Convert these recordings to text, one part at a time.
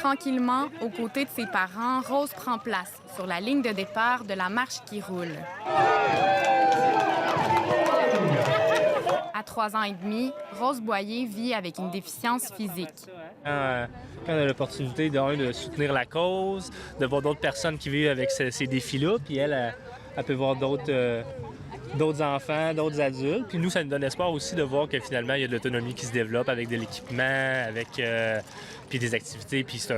Tranquillement, aux côtés de ses parents, Rose prend place sur la ligne de départ de la marche qui roule. À 3 ans et demi, Rose Boyer vit avec une déficience physique. Quand on a l'opportunité de soutenir la cause, de voir d'autres personnes qui vivent avec ces défis-là, puis elle peut voir d'autres enfants, d'autres adultes. Puis nous, ça nous donne espoir aussi de voir que finalement, il y a de l'autonomie qui se développe avec de l'équipement, puis des activités. Puis c'est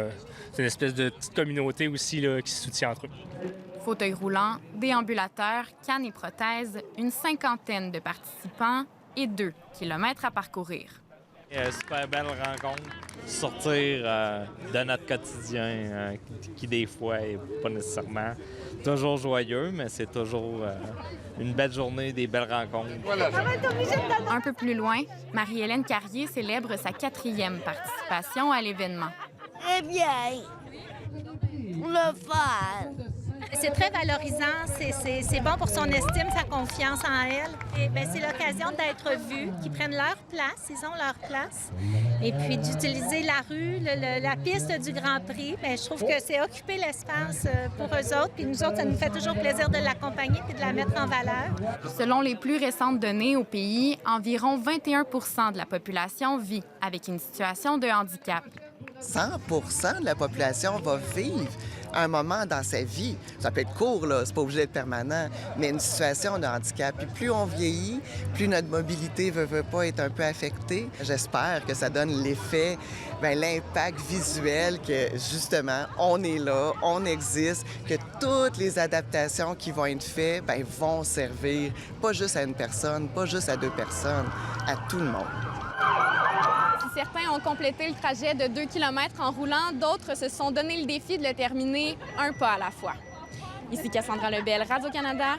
une espèce de petite communauté aussi là, qui se soutient entre eux. Fauteuil roulant, déambulateur, cannes et prothèses, une cinquantaine de participants et 2 kilomètres à parcourir. Super belle rencontre. Sortir de notre quotidien qui, des fois, n'est pas nécessairement toujours joyeux, mais c'est toujours une belle journée, des belles rencontres. Un peu plus loin, Marie-Hélène Carrier célèbre sa 4e participation à l'événement. Eh bien, le fun! C'est très valorisant, c'est bon pour son estime, sa confiance en elle. Et bien, c'est l'occasion d'être vus, qu'ils prennent leur place, ils ont leur place. Et puis d'utiliser la rue, la piste du Grand Prix, bien, je trouve que c'est occuper l'espace pour eux autres. Puis nous autres, ça nous fait toujours plaisir de l'accompagner et de la mettre en valeur. Selon les plus récentes données au pays, environ 21 de la population vit avec une situation de handicap. 100 de la population va vivre un moment dans sa vie. Ça peut être court, là, c'est pas obligé d'être permanent, mais une situation de handicap. Puis plus on vieillit, plus notre mobilité veut pas être un peu affectée. J'espère que ça donne l'effet, l'impact visuel que, justement, on est là, on existe, que toutes les adaptations qui vont être faites vont servir pas juste à une personne, pas juste à 2 personnes, à tout le monde. Si certains ont complété le trajet de 2 km en roulant, d'autres se sont donné le défi de le terminer un pas à la fois. Ici Cassandra Lebel, Radio-Canada,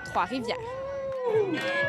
Trois-Rivières.